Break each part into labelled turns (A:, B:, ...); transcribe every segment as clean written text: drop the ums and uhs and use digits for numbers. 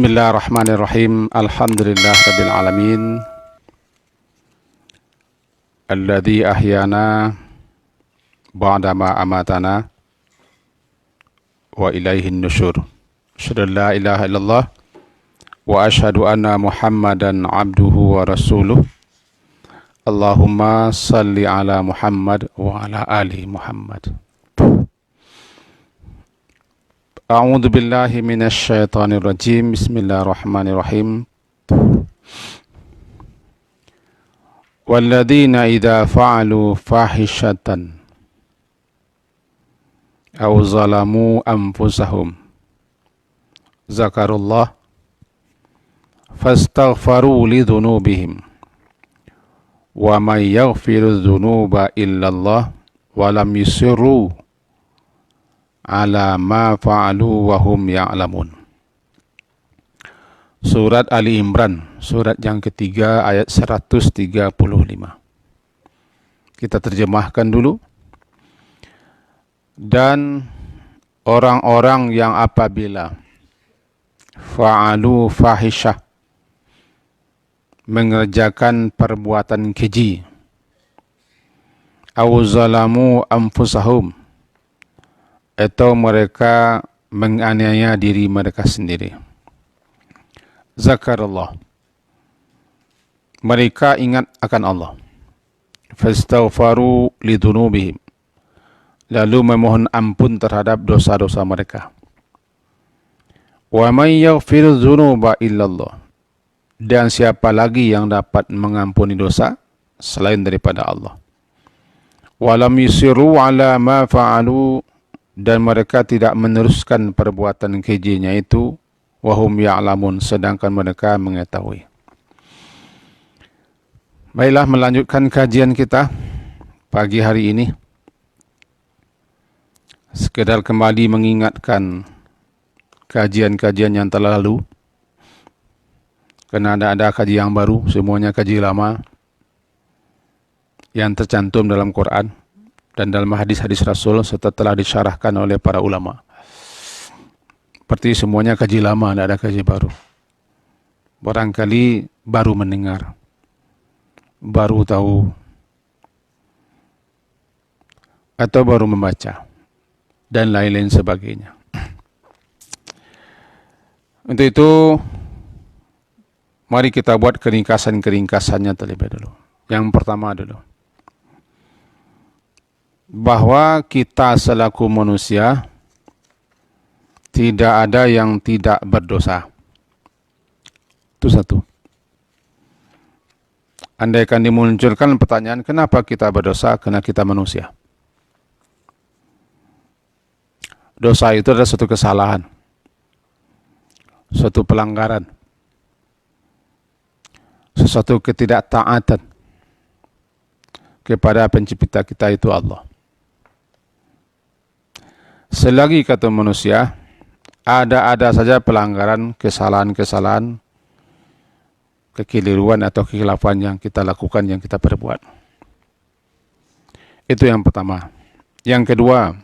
A: Bismillahirrahmanirrahim. Alhamdulillah rabbil alamin. Alladzi ahyana ba'dama amatana wa ilaihin nusyur. Asyhadu an la ilaha illallah wa asyhadu anna Muhammadan abduhu wa rasuluh. Allahumma salli ala Muhammad wa ala ali Muhammad. A'udzu billahi minasy syaithanir rajim. Bismillahirrahmanirrahim. Walladzina idza fa'alu fahishatan aw zalamu anfusahum zakarullah fastaghfaru lidzunubihim wa may yaghfiru dzunuba illallah wa lam yusirru ala ma fa'alu wa hum ya'lamun. Surat Ali Imran, surat yang ketiga ayat 135. Kita terjemahkan dulu. Dan orang-orang yang apabila fa'alu fahisyah, mengerjakan perbuatan keji, aw zalamu anfusahum, atau mereka menganiaya diri mereka sendiri, zakarullah, mereka ingat akan Allah, fastaghfaru lidzunubihim, lalu memohon ampun terhadap dosa-dosa mereka. Wa may yaghfiru dzunuba illallah, dan siapa lagi yang dapat mengampuni dosa selain daripada Allah. Wa lam yusiru ala ma fa'alu, dan mereka tidak meneruskan perbuatan kejinya itu, wahum ya'lamun, sedangkan mereka mengetahui. Baiklah, melanjutkan kajian kita pagi hari ini. Sekedar kembali mengingatkan kajian-kajian yang telah lalu, karena ada kaji yang baru, semuanya kaji lama yang tercantum dalam Quran dan dalam hadis-hadis Rasul serta telah disyarahkan oleh para ulama. Seperti semuanya kaji lama, tidak ada kaji baru. Barangkali baru mendengar, baru tahu, atau baru membaca, dan lain-lain sebagainya. Untuk itu, mari kita buat keringkasan-keringkasannya terlebih dulu. Yang pertama dulu, bahwa kita selaku manusia tidak ada yang tidak berdosa. Itu satu. Andaikan dimunculkan pertanyaan, kenapa kita berdosa? Karena kita manusia. Dosa itu adalah suatu kesalahan, suatu pelanggaran, sesuatu ketidaktaatan kepada pencipta kita, itu Allah. Selagi kata manusia, ada saja pelanggaran, kesalahan-kesalahan, kekeliruan atau kekhilafan yang kita lakukan, yang kita perbuat. Itu yang pertama. Yang kedua,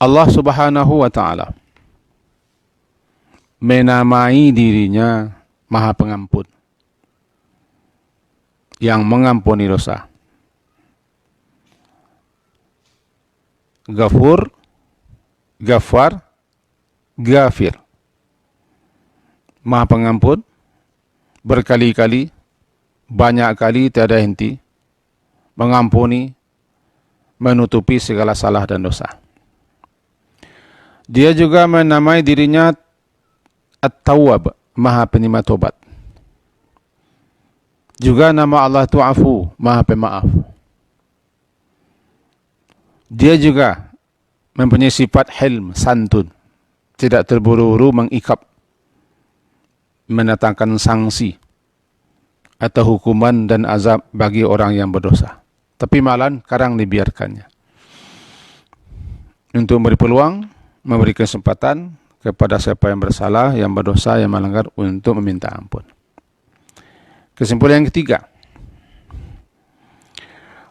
A: Allah Subhanahu wa ta'ala menamai dirinya Maha Pengampun, yang mengampuni dosa. Ghafur, Ghaffar, Ghafir. Maha Pengampun, berkali-kali, banyak kali, tiada henti, mengampuni, menutupi segala salah dan dosa. Dia juga menamai dirinya At-Tawwab, Maha Penerima Tobat. Juga nama Allah itu Afu, Maha Pemaaf. Dia juga mempunyai sifat hilm, santun, tidak terburu-buru mengikap, mendatangkan sanksi atau hukuman dan azab bagi orang yang berdosa, tapi malah kadang dibiarkannya, untuk memberi peluang, memberi kesempatan kepada siapa yang bersalah, yang berdosa, yang melanggar, untuk meminta ampun. Kesimpulan yang ketiga,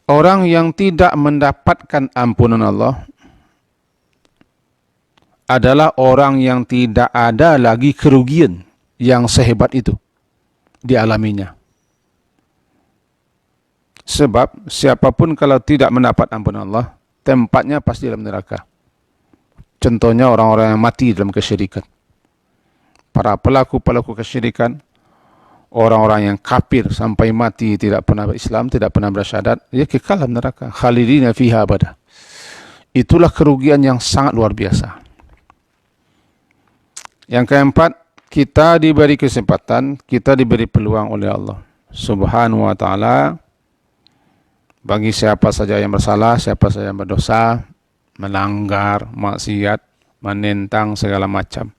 A: orang yang tidak mendapatkan ampunan Allah adalah orang yang tidak ada lagi kerugian yang sehebat itu dialaminya. Sebab siapapun kalau tidak mendapat ampunan Allah, tempatnya pasti dalam neraka. Contohnya orang-orang yang mati dalam kesyirikan. Para pelaku-pelaku kesyirikan, orang-orang yang kafir sampai mati tidak pernah berislam, tidak pernah bersyahadat, dia kekal dalam neraka. Khalidina fiha abada. Itulah kerugian yang sangat luar biasa. Yang keempat, kita diberi kesempatan, kita diberi peluang oleh Allah Subhanahu wa ta'ala. Bagi siapa saja yang bersalah, siapa saja yang berdosa, melanggar, maksiat, menentang segala macam.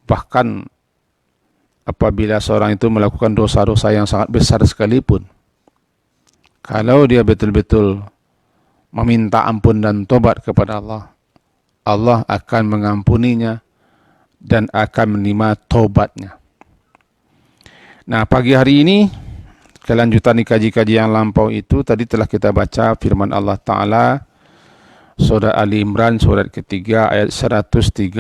A: Bahkan apabila seorang itu melakukan dosa-dosa yang sangat besar sekalipun, kalau dia betul-betul meminta ampun dan tobat kepada Allah, Allah akan mengampuninya dan akan menerima tobatnya. Nah, pagi hari ini, kelanjutan di kaji-kaji yang lampau itu, tadi telah kita baca firman Allah Ta'ala, Surah Ali Imran, surat ketiga, ayat 135.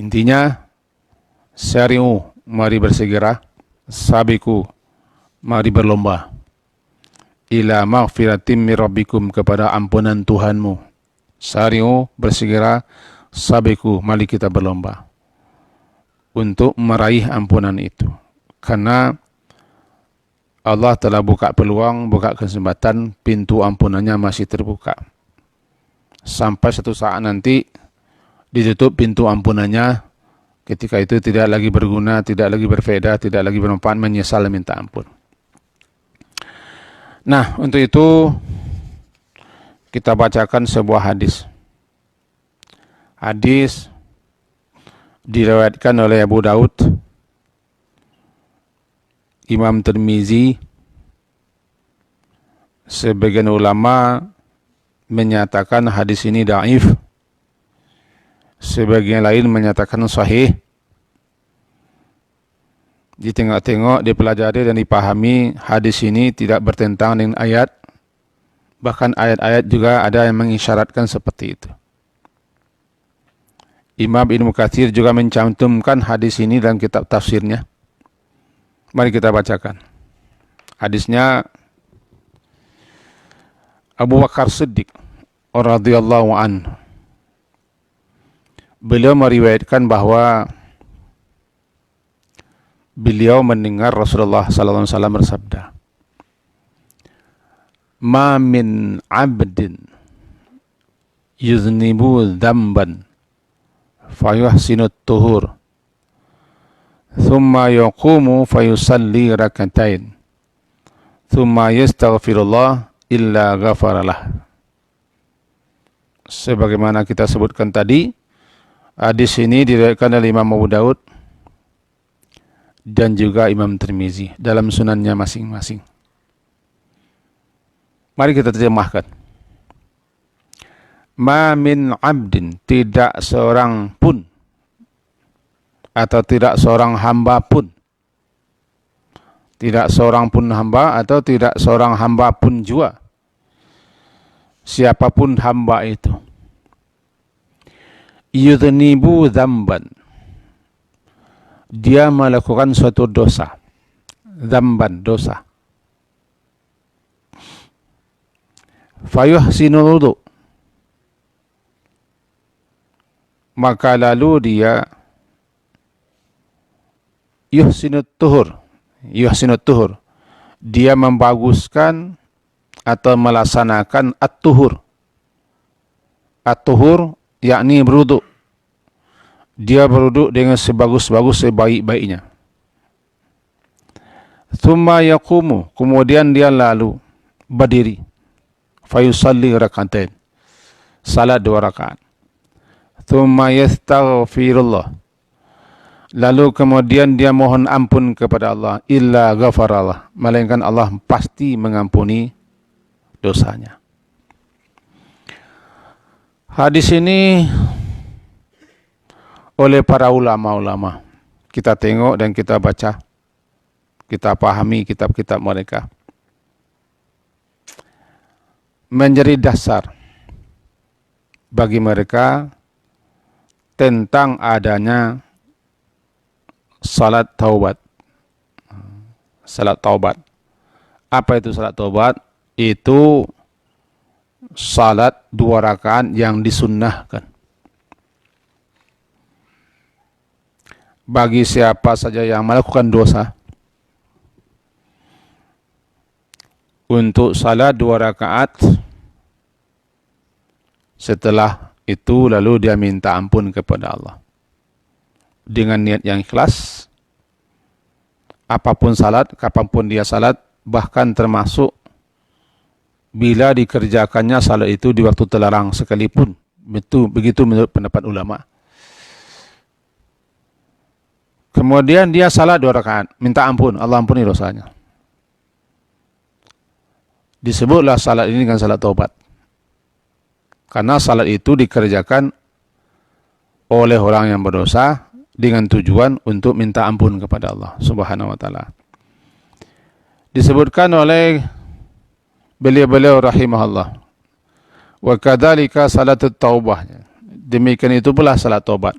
A: Intinya, sari'u, mari bersegera, sabiku, mari berlomba, ila maghfiratim min rabbikum, kepada ampunan Tuhanmu. Sari'u, bersegera, sabiku, mari kita berlomba untuk meraih ampunan itu. Karena Allah telah buka peluang, buka kesempatan, pintu ampunannya masih terbuka. Sampai satu saat nanti ditutup pintu ampunannya, ketika itu tidak lagi berguna, tidak lagi berfaedah, tidak lagi bermanfaat, menyesal minta ampun. Nah, untuk itu kita bacakan sebuah hadis. Hadis diriwayatkan oleh Abu Daud, Imam Tirmizi. Sebagian ulama menyatakan hadis ini dhaif, sebagian lain menyatakan sahih. Ditengok-tengok, dipelajari dan dipahami, hadis ini tidak bertentangan dengan ayat. Bahkan ayat-ayat juga ada yang mengisyaratkan seperti itu. Imam Ibnu Katsir juga mencantumkan hadis ini dalam kitab tafsirnya. Mari kita bacakan. Hadisnya, Abu Bakar Siddiq radhiyallahu anhu, beliau meriwayatkan bahwa beliau mendengar Rasulullah sallallahu alaihi wasallam bersabda, "Ma min 'abdin yuznibu dzamban fayuhsinu at-tuhur thumma yaqumu fayusalli rakatain thumma yastaghfirullah illa ghafaralah." Sebagaimana kita sebutkan tadi, hadis ini diriwayatkan oleh Imam Abu Daud dan juga Imam Tirmizi dalam sunannya masing-masing. Mari kita terjemahkan. Ma min abdin, tidak seorang pun atau tidak seorang hamba pun, tidak seorang pun hamba atau tidak seorang hamba pun jua, siapapun hamba itu, yudhnibu dzamban, dia melakukan suatu dosa, dzamban, dosa, fayuhsinul wudu, maka lalu dia yuhsinut tuhur, dia membaguskan atau melaksanakan at-tuhur. At-tuhur yakni berwudu. Dia berwudu dengan sebagus-bagus, sebaik-baiknya. Tsumma yaqumu, kemudian dia lalu berdiri. Fayusalli rak'atain, salat 2 rakaat. Tsumma yastaghfirullah, lalu kemudian dia mohon ampun kepada Allah, illa ghafarallah, melainkan Allah pasti mengampuni dosanya. Hadis ini oleh para ulama-ulama, kita tengok dan kita baca, kita pahami kitab-kitab mereka, menjadi dasar bagi mereka tentang adanya salat taubat. Salat taubat. Apa itu salat taubat? Itu salat 2 rakaat yang disunnahkan. Bagi siapa saja yang melakukan dosa, untuk salat 2 rakaat, setelah itu lalu dia minta ampun kepada Allah dengan niat yang ikhlas. Apapun salat, kapanpun dia salat, bahkan termasuk bila dikerjakannya salat itu di waktu terlarang sekalipun. Begitu menurut pendapat ulama. Kemudian dia salat 2 rakaat, minta ampun, Allah ampuni dosanya. Disebutlah salat ini dengan salat taubat. Karena salat itu dikerjakan oleh orang yang berdosa dengan tujuan untuk minta ampun kepada Allah Subhanahu wa taala. Disebutkan oleh beliau-beliau rahimahullah, wa kadzalika salatut taubah. Demikian itu pula salat taubat.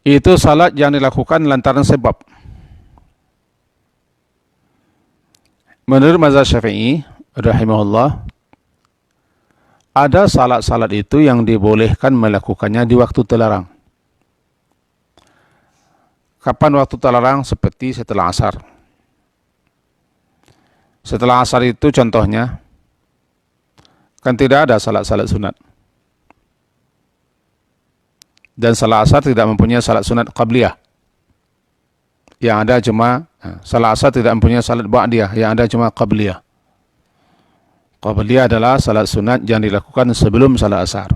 A: Itu salat yang dilakukan lantaran sebab. Menurut mazhab Syafi'i rahimahullah, ada salat-salat itu yang dibolehkan melakukannya di waktu terlarang. Kapan waktu terlarang? Seperti setelah asar. Setelah asar itu contohnya, kan tidak ada salat-salat sunat. Dan salat asar tidak mempunyai salat sunat qabliyah. Yang ada cuma, salat asar tidak mempunyai salat ba'diyah. Yang ada cuma qabliyah. Qabliyah adalah salat sunat yang dilakukan sebelum salat asar.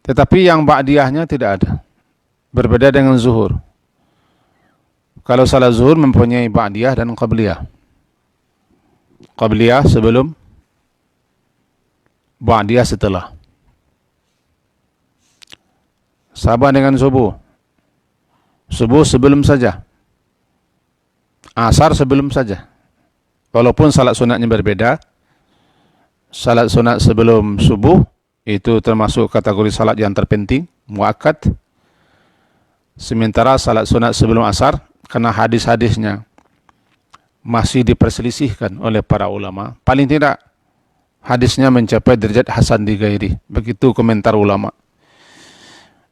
A: Tetapi yang ba'diyahnya tidak ada. Berbeda dengan zuhur. Kalau salat zuhur mempunyai ba'diyah dan qabliyah. Qabliyah sebelum, ba'diyah setelah. Sama dengan subuh. Subuh sebelum saja. Asar sebelum saja. Walaupun salat sunatnya berbeda, salat sunat sebelum subuh itu termasuk kategori salat yang terpenting, muakkad. Sementara salat sunat sebelum asar, karena hadis-hadisnya masih diperselisihkan oleh para ulama, paling tidak hadisnya mencapai derajat hasan di ghairi. Begitu komentar ulama.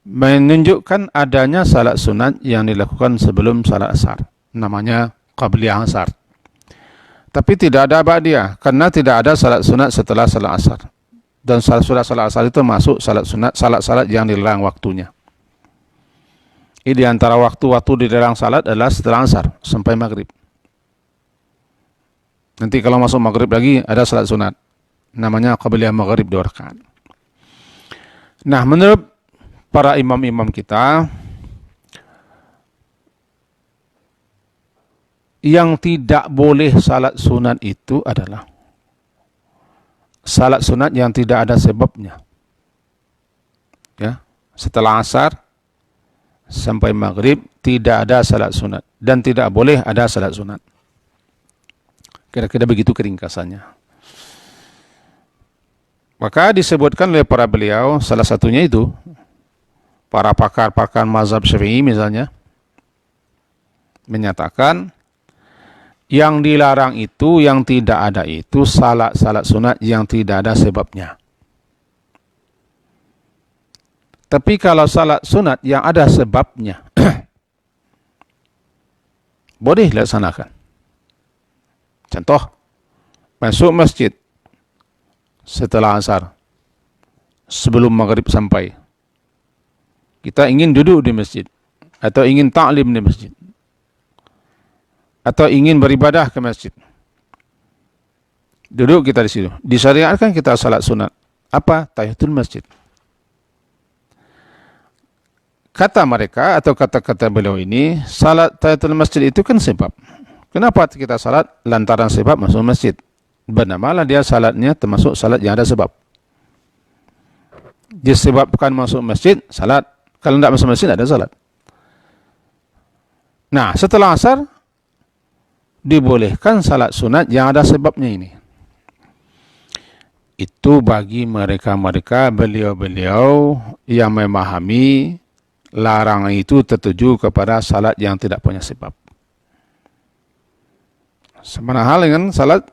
A: Menunjukkan adanya salat sunat yang dilakukan sebelum salat asar. Namanya qabliyah asar. Tapi tidak ada ba'diyah, karena tidak ada salat sunat setelah salat asar. Dan salat asar itu masuk salat sunat, salat-salat yang dilarang waktunya. Ini di antara waktu-waktu dilarang salat adalah setelah asar sampai maghrib. Nanti kalau masuk maghrib lagi ada salat sunat. Namanya qabliyah maghrib 2 rakaat. Nah, menurut para imam-imam kita, yang tidak boleh salat sunat itu adalah salat sunat yang tidak ada sebabnya. Ya, setelah asar sampai maghrib tidak ada salat sunat dan tidak boleh ada salat sunat. Kira-kira begitu keringkasannya. Maka disebutkan oleh para beliau, salah satunya itu para pakar-pakar mazhab Syafi'i misalnya menyatakan yang dilarang itu, yang tidak ada itu salat-salat sunat yang tidak ada sebabnya. Tapi kalau salat sunat yang ada sebabnya, boleh dilaksanakan. Contoh, masuk masjid setelah asar, sebelum maghrib sampai. Kita ingin duduk di masjid, atau ingin ta'lim di masjid, atau ingin beribadah ke masjid. Duduk kita di situ. Disyariatkan kita salat sunat. Apa? Tahiyatul masjid. Kata mereka atau kata-kata beliau ini, salat tahiyatul masjid itu kan sebab. Kenapa kita salat lantaran sebab masuk masjid? Bernamalah dia salatnya termasuk salat yang ada sebab. Disebabkan masuk masjid, salat. Kalau tidak masuk masjid, ada salat. Nah, setelah asar, dibolehkan salat sunat yang ada sebabnya ini. Itu bagi mereka-mereka beliau-beliau yang memahami larangan itu tertuju kepada salat yang tidak punya sebab. Sama hal dengan salat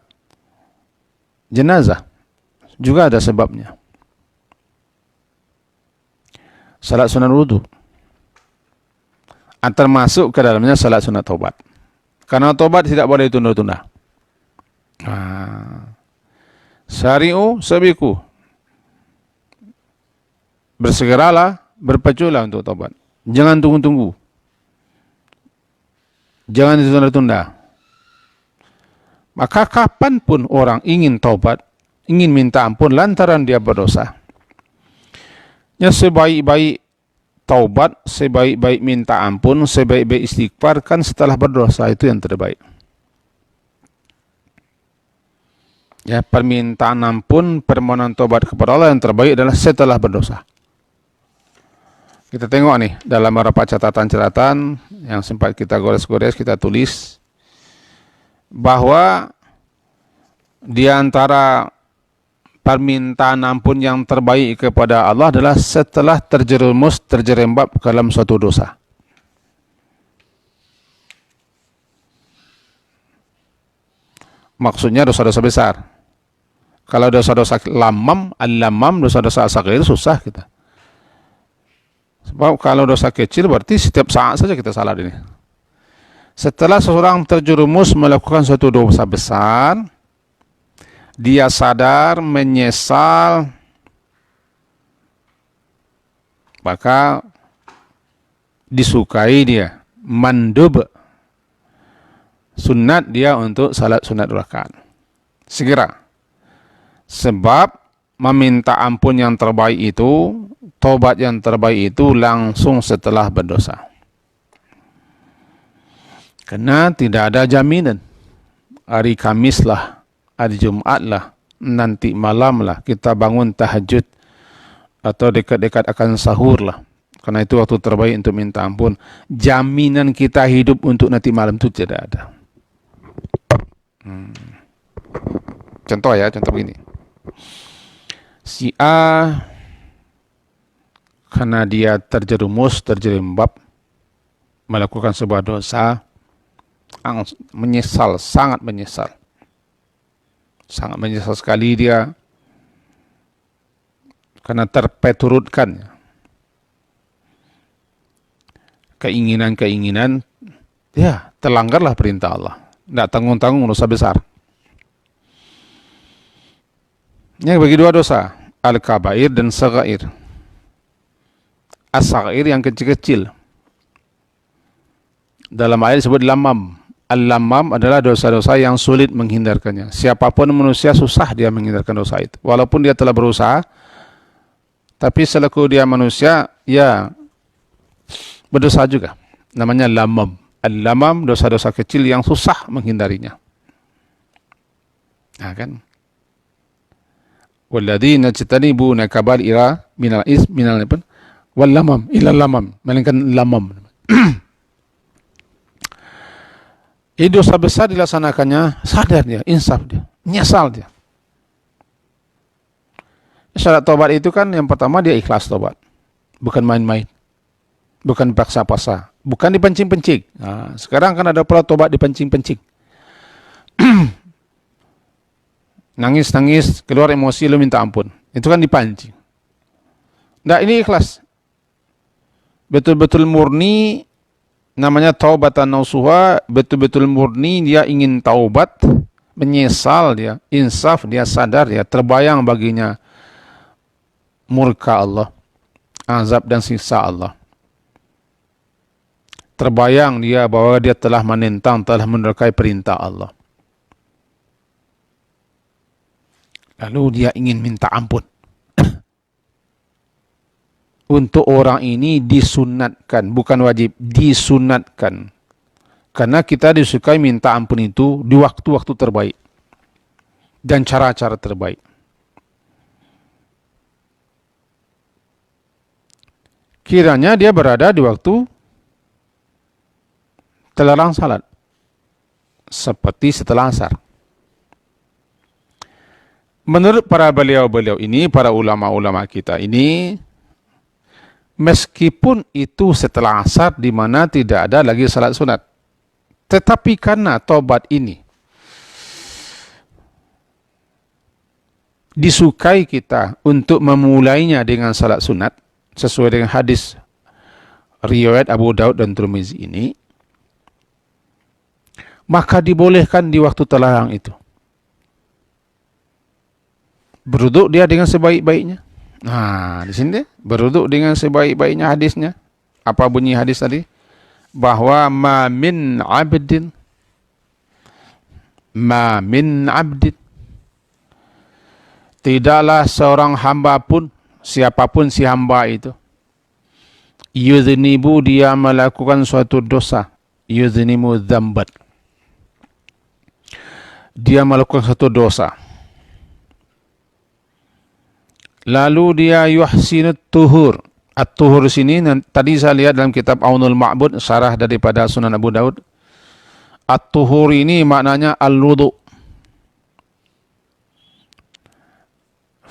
A: jenazah, juga ada sebabnya. Salat sunat wudu, termasuk ke dalamnya salat sunat taubat. Karena taubat tidak boleh ditunda-tunda. Syari'u sabiku, bersegeralah, berpaculah untuk taubat. Jangan tunggu-tunggu. Jangan ditunda-tunda. Maka kapanpun orang ingin taubat, ingin minta ampun lantaran dia berdosa, ya sebaik-baik taubat, sebaik-baik minta ampun, sebaik-baik istighfar kan setelah berdosa, itu yang terbaik. Ya, permintaan ampun, permohonan taubat kepada Allah yang terbaik adalah setelah berdosa. Kita tengok nih dalam beberapa catatan-catatan yang sempat kita gores-gores, kita tulis bahwa di antara permintaan ampun yang terbaik kepada Allah adalah setelah terjerumus, terjerembab ke dalam suatu dosa. Maksudnya dosa-dosa besar. Kalau dosa-dosa lamam, al-lamam, dosa-dosa asghar susah kita. Sebab kalau dosa kecil berarti setiap saat saja kita salah ini. Setelah seseorang terjerumus melakukan suatu dosa besar, dia sadar, menyesal, maka disukai dia, mandub, sunat dia untuk salat sunat 2 rakaat. Segera. Sebab meminta ampun yang terbaik itu, tobat yang terbaik itu langsung setelah berdosa. Karena tidak ada jaminan. Hari Kamis lah, hari Jumat lah, nanti malam lah kita bangun tahajud atau dekat-dekat akan sahur lah. Karena itu waktu terbaik untuk minta ampun. Jaminan kita hidup untuk nanti malam itu tidak ada. Contoh ya, contoh begini. Si A karena dia terjerumus, terjerembab melakukan sebuah dosa, menyesal, sangat menyesal. Sangat menyesal sekali dia karena terpeturutkan keinginan-keinginan, ya terlanggarlah perintah Allah. Tidak tanggung-tanggung dosa besar. Yang bagi 2 dosa, al-kabair dan saghair. As-saghair yang kecil-kecil. Dalam ayat disebut lamam. Al-lamam adalah dosa-dosa yang sulit menghindarkannya. Siapapun manusia susah dia menghindarkan dosa itu. Walaupun dia telah berusaha, tapi selaku dia manusia, ya berdosa juga. Namanya lamam. Al-lamam, dosa-dosa kecil yang susah menghindarinya. Nah kan? Walladzina jtanibuna kaba'ira minal ism minal wal lamam ila lamam, melainkan lamam. Ini dosa besar dilaksanakannya, sadar dia, insaf dia, nyesal dia. Syarat tobat itu kan yang pertama dia ikhlas tobat. Bukan main-main. Bukan paksa-paksa. Bukan dipancing-pancing. Nah, sekarang kan ada pula tobat dipancing-pancing. Nangis-nangis, keluar emosi, lu minta ampun. Itu kan dipancing. Nah, ini ikhlas. Betul-betul murni, namanya taubatan nasuha, betul-betul murni, dia ingin taubat, menyesal dia, insaf, dia sadar, dia terbayang baginya murka Allah, azab dan siksa Allah. Terbayang dia bahwa dia telah menentang, telah mendurhakai perintah Allah. Lalu dia ingin minta ampun. Untuk orang ini disunatkan, bukan wajib, disunatkan. Karena kita disukai minta ampun itu di waktu-waktu terbaik. Dan cara-cara terbaik. Kiranya dia berada di waktu terlarang salat. seperti setelah asar. Menurut para beliau-beliau ini, para ulama-ulama kita ini, meskipun itu setelah asar di mana tidak ada lagi salat sunat, tetapi karena tobat ini disukai kita untuk memulainya dengan salat sunat sesuai dengan hadis riwayat Abu Daud dan Tirmizi ini, maka dibolehkan di waktu terlarang itu. Berwuduk dia dengan sebaik-baiknya. Nah, di sini dia berwuduk dengan sebaik-baiknya hadisnya. Apa bunyi hadis tadi? Bahwa ma min abdin tidaklah seorang hamba pun, siapapun si hamba itu, yudhnibu, dia melakukan suatu dosa, yudhnimu dzambat, dia melakukan suatu dosa, lalu dia yuhsinut tuhur. At-tuhur sini tadi saya lihat dalam kitab Aunul Ma'bud, syarah daripada Sunan Abu Daud. At-tuhur ini maknanya al-wudu.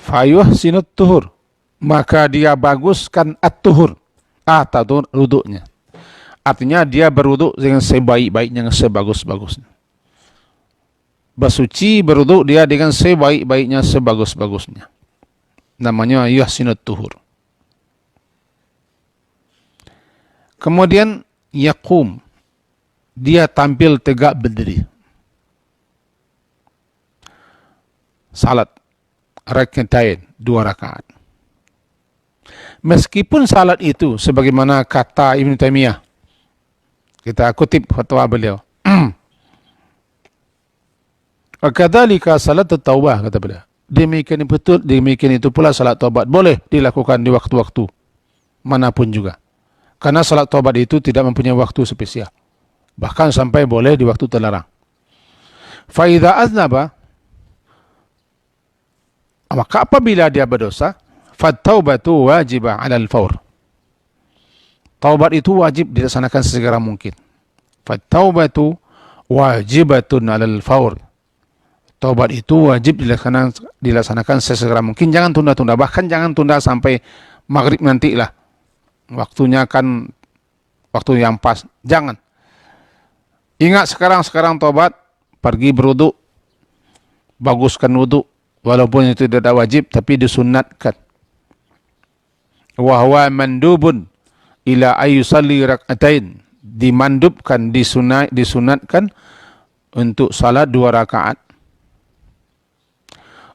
A: Fayuhsinut tuhur, maka dia baguskan at-tuhur, atau wuduknya. Artinya dia berwuduk dengan sebaik-baiknya, sebagus-bagusnya. Bersuci, berwuduk dia dengan sebaik-baiknya, sebagus-bagusnya. Namanya yuhsinut tuhur. Kemudian yaqum, dia tampil tegak berdiri. Salat rakaatain, 2 rakaat. Meskipun salat itu sebagaimana kata Ibnu Taimiyah, kita kutip fatwa beliau, kadzalika salat taubah, kata beliau, demikian betul, demikian itu pula salat taubat boleh dilakukan di waktu-waktu manapun juga, karena salat taubat itu tidak mempunyai waktu spesial, bahkan sampai boleh di waktu terlarang. Fa idza aznaba, maka apabila dia berdosa, fattaubatu wajibah 'alal faur, taubat itu wajib dilaksanakan sesegera mungkin. Fattaubatu wajibatun 'alal faur, taubat itu wajib dilaksanakan sesegera mungkin, jangan tunda-tunda, bahkan jangan tunda sampai maghrib nanti lah, waktunya kan waktu yang pas, jangan. Ingat sekarang taubat, pergi berwuduk, baguskan wuduk, walaupun itu tidak wajib tapi disunatkan. Wa huwa mandubun ila ayyusalli rak'atain, dimandubkan, disunatkan untuk salat 2 rakaat.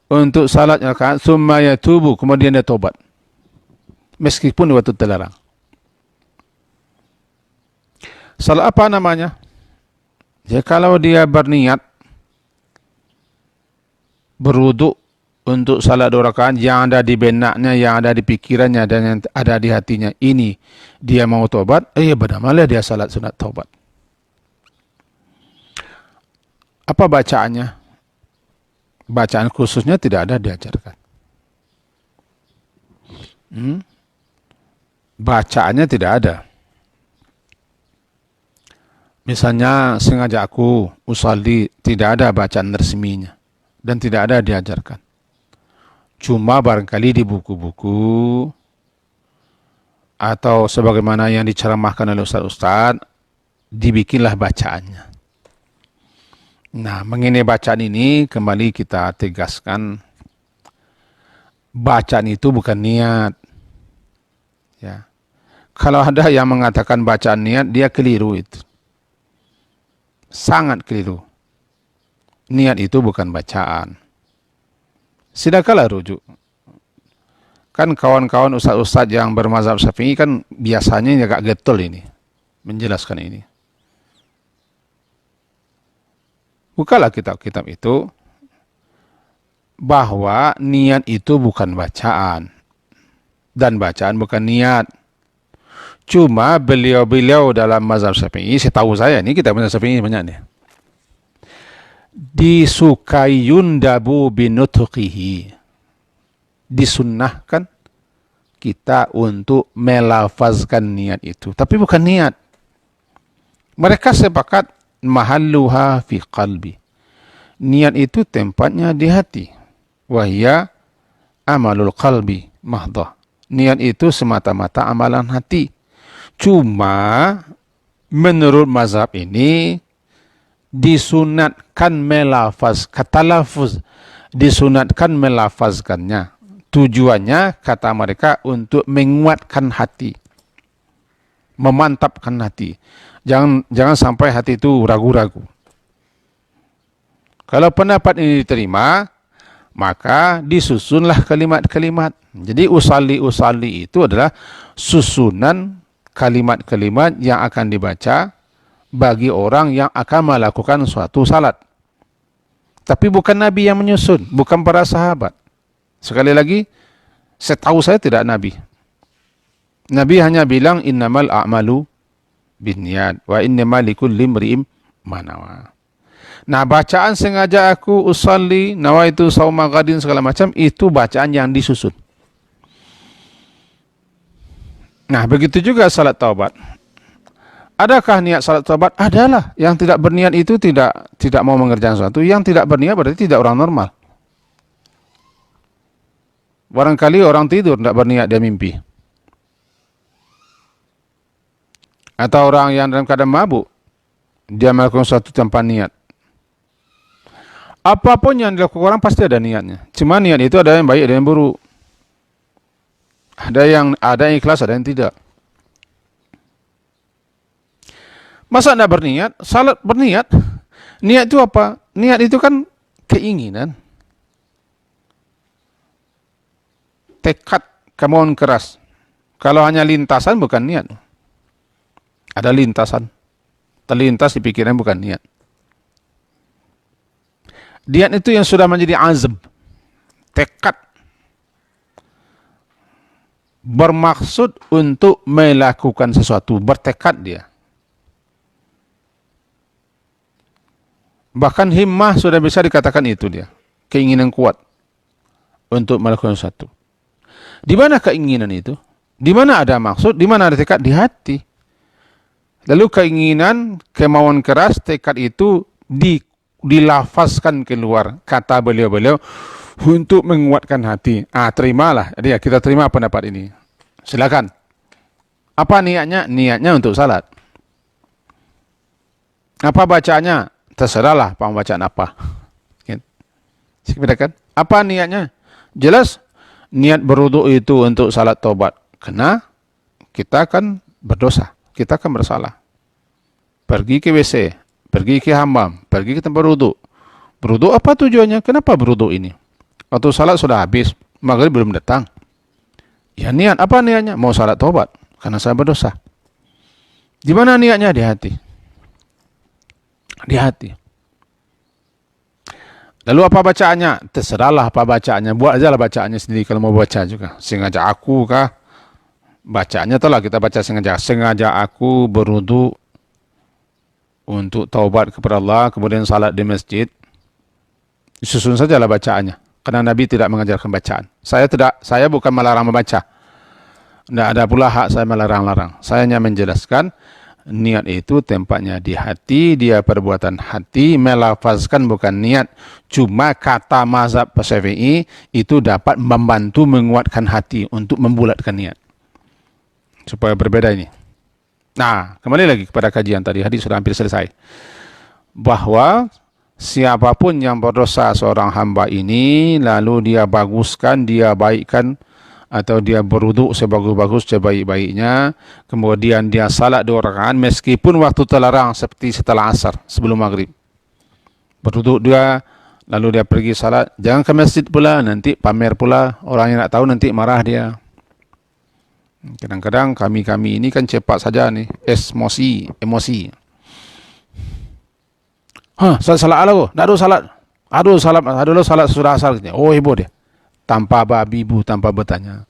A: Untuk salat rakaat, summa yatubu, kemudian dia tobat meskipun waktu terlarang. Salat apa namanya? Ya, kalau dia berniat berwuduk untuk salat 2 rakaat, yang ada di benaknya, yang ada di pikirannya, dan yang ada di hatinya, ini dia mau tobat, bernamalah dia salat sunat taubat. Apa bacaannya? Bacaan khususnya tidak ada diajarkan. Bacaannya tidak ada. Misalnya sengaja aku usalli, tidak ada bacaan resminya dan tidak ada diajarkan. Cuma barangkali di buku-buku atau sebagaimana yang diceramahkan oleh ustaz-ustaz, dibikinlah bacaannya. Nah, mengenai bacaan ini kembali kita tegaskan, bacaan itu bukan niat. Ya. Kalau ada yang mengatakan bacaan niat, dia keliru itu. Sangat keliru. Niat itu bukan bacaan. Silakanlah rujuk. Kan kawan-kawan ustaz-ustaz yang bermazhab Syafi'i kan biasanya agak getol ini menjelaskan ini. Bukalah kitab-kitab itu, bahwa niat itu bukan bacaan dan bacaan bukan niat. Cuma beliau-beliau dalam mazhab Syafi'i, setahu saya ini, kita mazhab Syafi'i banyak nih, disukai yundabu binutqihi, disunnahkan kita untuk melafazkan niat itu, tapi bukan niat. Mereka sepakat mahalluha fi qalbi. Niat itu tempatnya di hati. Wahya amalul qalbi mahdah. Niat itu semata-mata amalan hati. Cuma menurut mazhab ini disunatkan melafaz, kata lafuz, disunatkan melafazkannya. Tujuannya, kata mereka, untuk menguatkan hati, memantapkan hati. Jangan sampai hati itu ragu-ragu. Kalau pendapat ini diterima, maka disusunlah kalimat-kalimat. Jadi usalli itu adalah susunan kalimat-kalimat yang akan dibaca bagi orang yang akan melakukan suatu salat. Tapi bukan Nabi yang menyusun, bukan para sahabat. Sekali lagi, setahu saya tidak Nabi. Nabi hanya bilang innamal a'malu binniyat wa innamal likulli imri'in ma nawa. Nah, bacaan sengaja aku usalli, nawaitu sauma ghadin segala macam, itu bacaan yang disusun. Nah, begitu juga salat taubat. Adakah niat salat taubat? Adalah. Yang tidak berniat itu tidak mau mengerjakan sesuatu. Yang tidak berniat berarti tidak orang normal. Barangkali orang tidur tidak berniat dia mimpi. Atau orang yang dalam keadaan mabuk, dia melakukan sesuatu tanpa niat. Apapun yang dilakukan orang pasti ada niatnya. Cuma niat itu ada yang baik, ada yang buruk. Ada yang ikhlas, ada yang tidak. Masa tidak berniat? Salat berniat. Niat itu apa? Niat itu kan keinginan. Tekad, kemauan keras. Kalau hanya lintasan bukan niat. Ada lintasan. Terlintas di pikiran bukan niat. Niat itu yang sudah menjadi azm. Tekad. Bermaksud untuk melakukan sesuatu. Bertekad dia. Bahkan himmah sudah bisa dikatakan itu dia. Keinginan kuat untuk melakukan sesuatu. Di mana keinginan itu? Di mana ada maksud? Di mana ada tekad? Di hati. Lalu keinginan, kemauan keras, tekad itu dilafazkan keluar. Kata beliau-beliau untuk menguatkan hati. Terimalah. Jadi kita terima pendapat ini. Silakan. Apa niatnya? Niatnya untuk salat. Apa bacaannya? Terserahlah pembacaan apa. Kan? Apa niatnya? Jelas niat berwudu itu untuk salat taubat. Karena kita akan berdosa. Kita akan bersalah. Pergi ke WC, pergi ke hammam, pergi ke tempat berwudu. Berwudu apa tujuannya? Kenapa berwudu ini? Waktu salat sudah habis, maghrib belum datang. Ya niat, apa niatnya? Mau salat taubat karena saya berdosa. Di mana niatnya? Di hati. Di hati. Lalu apa bacaannya? Terserahlah apa bacaannya. Buat aja lah bacaannya sendiri kalau mau baca juga. Sengaja aku kah? Bacaannya telah kita baca sengaja. Sengaja aku berwudu untuk taubat kepada Allah, kemudian salat di masjid. Susun sajalah bacaannya. Karena Nabi tidak mengajarkan bacaan. Saya bukan melarang membaca. Tidak ada pula hak saya melarang-larang. Saya hanya menjelaskan niat itu tempatnya di hati, dia perbuatan hati, melafazkan bukan niat. Cuma kata mazhab Syafi'i itu dapat membantu menguatkan hati untuk membulatkan niat. Supaya berbeda ini. Nah, kembali lagi kepada kajian tadi, hadis sudah hampir selesai. Bahwa siapapun yang berdosa seorang hamba ini, lalu dia baguskan, dia baikkan, atau dia berwudu sebagus-bagus, sebaik-baiknya, kemudian dia salat 2 rakaat meskipun waktu terlarang seperti setelah asar, sebelum maghrib. Berwudu dia, lalu dia pergi salat, jangan ke masjid pula, nanti pamer pula, orang yang nak tahu nanti marah dia. Kadang-kadang kami ini kan cepat saja nih, emosi. Salat aku, nak salat sudah asar. Oh, heboh dia. Tanpa babi-bu, tanpa bertanya.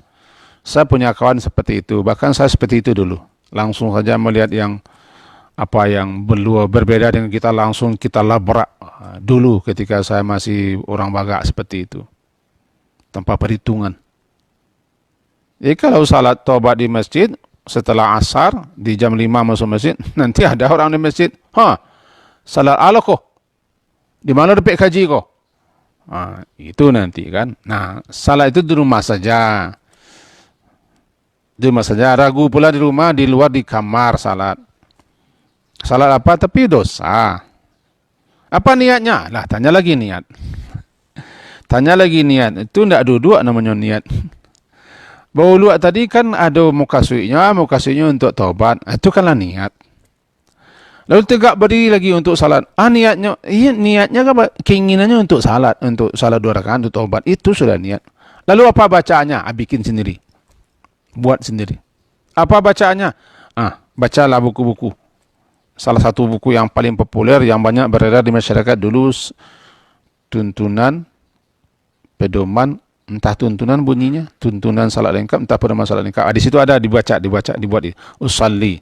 A: Saya punya kawan seperti itu, bahkan saya seperti itu dulu. Langsung saja melihat yang berbeda dengan kita, langsung kita labrak dulu ketika saya masih orang Batak seperti itu. Tanpa perhitungan. Jadi kalau salat taubat di masjid, setelah asar, di jam 5 masuk masjid, nanti ada orang di masjid, Salat ala ko. Di mana dapet kaji ko? Itu nanti kan. Nah, salat itu di rumah saja. Di rumah saja. Ragu pula di rumah, di luar di kamar salat. Salat apa? Tapi dosa. Apa niatnya? Lah, tanya lagi niat. Tanya lagi niat. Itu tidak dua-dua namanya niat. Bau luak tadi kan ada muka suinya untuk taubat. Itu kanlah niat. Lalu tegak berdiri lagi untuk salat. Niatnya, iya niatnya kan keinginannya untuk salat 2 rakaat untuk taubat. Itu sudah niat. Lalu apa bacaannya? Bikin sendiri. Buat sendiri. Apa bacaannya? Bacalah buku-buku. Salah satu buku yang paling populer yang banyak beredar di masyarakat dulu, tuntunan pedoman, entah tuntunan bunyinya, tuntunan salat lengkap, entah pedoman salat lengkap. Di situ ada dibuat usalli.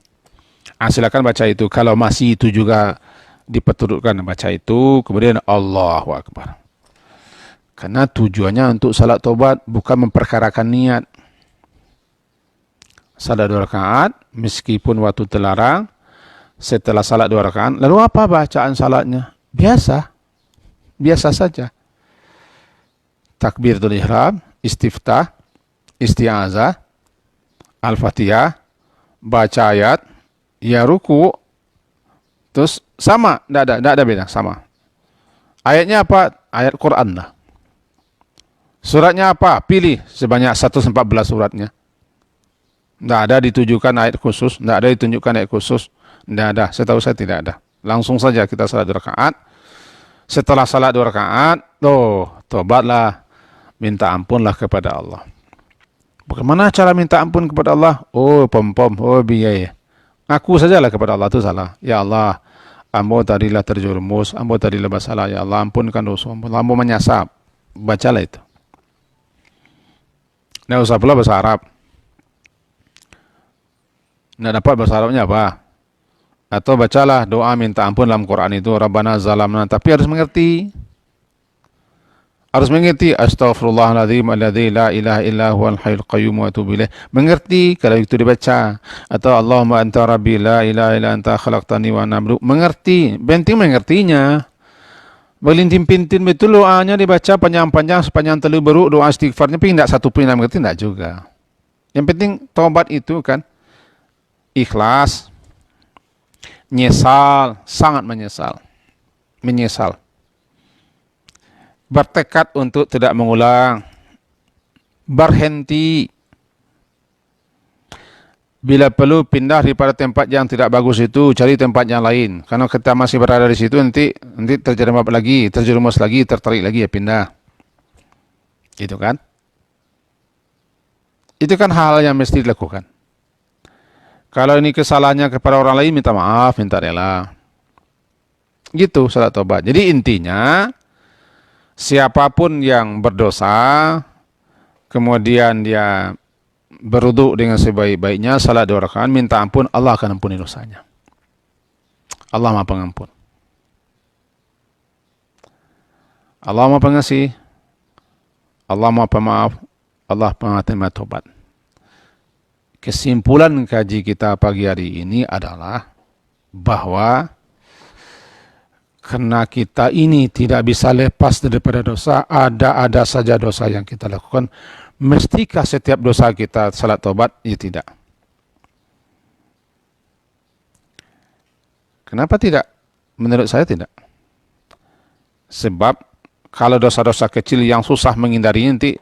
A: Silakan baca itu. Kalau masih itu juga dipeturutkan baca itu, kemudian Allahu Akbar. Karena tujuannya untuk salat taubat, bukan memperkarakan niat. Salat 2 rakaat, meskipun waktu terlarang, setelah salat 2 rakaat, lalu apa bacaan salatnya? Biasa saja. Takbiratul ihram, istiftah, isti'azah, al-fatihah, baca ayat, ya ruku, terus sama, tidak ada beda, sama. Ayatnya apa? Ayat Quran lah. Suratnya apa? Pilih sebanyak 114 suratnya. Tidak ada ditujukan ayat khusus, tidak ada ditunjukkan ayat khusus, tidak ada. Setahu saya tidak ada. Langsung saja kita salat 2 rakaat. Setelah salat 2 rakaat, tobatlah, minta ampunlah kepada Allah. Bagaimana cara minta ampun kepada Allah? Biaya. Aku sajalah kepada Allah, itu salah. Ya Allah, ambo tadilah terjerumus, ambo tadilah bersalah. Ya Allah, ampunkan dosa, ambo menyasap. Bacalah itu. Tidak usah pula bahasa Arab. Tidak dapat bahasa Arabnya apa? Atau bacalah doa minta ampun dalam Quran itu, Rabbana zalamna. Tapi harus mengerti. Harus mengerti astaghfirullahaladzim alladzi la ilaha illa huwal hayyul qayyum wa atubu ilaih. Mengerti kalau itu dibaca. Atau Allahumma anta rabbi la ilaha illa anta khalaqtani wa ana abduka. Mengerti. Penting mengertinya. Belintin-pintin betul doanya dibaca panjang-panjang sepanjang telu beruk doa istighfarnya, tapi tidak satu pun yang mengerti, tidak juga. Yang penting taubat itu kan ikhlas, nyesal, sangat menyesal. Bertekad untuk tidak mengulang, berhenti. Bila perlu pindah daripada tempat yang tidak bagus itu, cari tempat yang lain. Karena kita masih berada di situ, nanti terjerumus lagi, tertarik lagi, ya pindah. Itu kan? Itu kan hal yang mesti dilakukan. Kalau ini kesalahannya kepada orang lain, minta maaf, minta rela. Gitu salat taubat. Jadi intinya, siapapun yang berdosa, kemudian dia berwudu dengan sebaik-baiknya, salat 2 rakaat, minta ampun, Allah akan ampuni dosanya. Allah Maha Pengampun. Allah Maha Pengasih. Allah Maha Pemaaf. Allah Maha Penerima Taubat. Kesimpulan kaji kita pagi hari ini adalah bahwa karena kita ini tidak bisa lepas daripada dosa, ada saja dosa yang kita lakukan. Mestikah setiap dosa kita salat taubat? Ya tidak. Kenapa tidak? Menurut saya tidak. Sebab kalau dosa-dosa kecil yang susah menghindari, nanti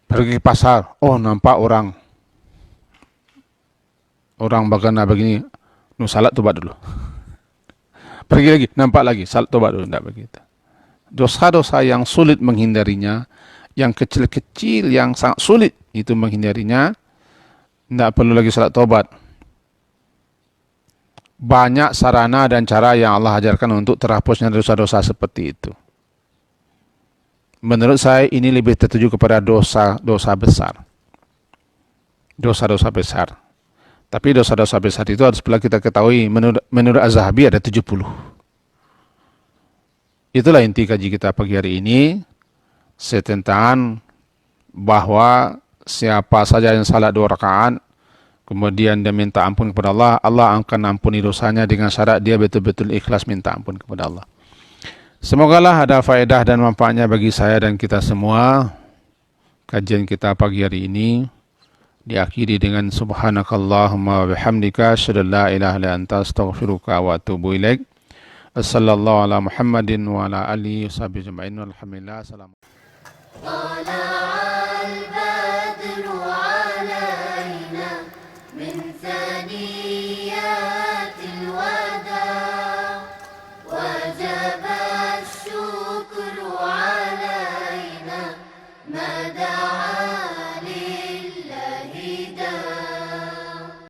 A: pergi ke pasar, nampak orang begini, salat taubat dulu. Pergi lagi, nampak lagi, salat taubat dulu. Tidak begitu. Dosa-dosa yang sulit menghindarinya, yang kecil-kecil, yang sangat sulit itu menghindarinya, tidak perlu lagi salat taubat. Banyak sarana dan cara yang Allah ajarkan untuk terhapusnya dosa-dosa seperti itu. Menurut saya ini lebih tertuju kepada dosa-dosa besar. Dosa-dosa besar. Tapi dosa-dosa besar itu harus pula kita ketahui, menurut Az-Zahabi ada 70. Itulah inti kaji kita pagi hari ini, tentang bahwa siapa saja yang salat 2 rakaat, kemudian dia minta ampun kepada Allah, Allah akan ampuni dosanya dengan syarat dia betul-betul ikhlas minta ampun kepada Allah. Semogalah ada faedah dan manfaatnya bagi saya dan kita semua. Kajian kita pagi hari ini diakhiri dengan subhanakallahumma wa bihamdika asyhadu an la ilaha illa anta astaghfiruka wa atubu ilaik. Wassallallahu ala Muhammadin wa ala alihi washabihi ajma'in. Walhamdulillah. Assalamualaikum.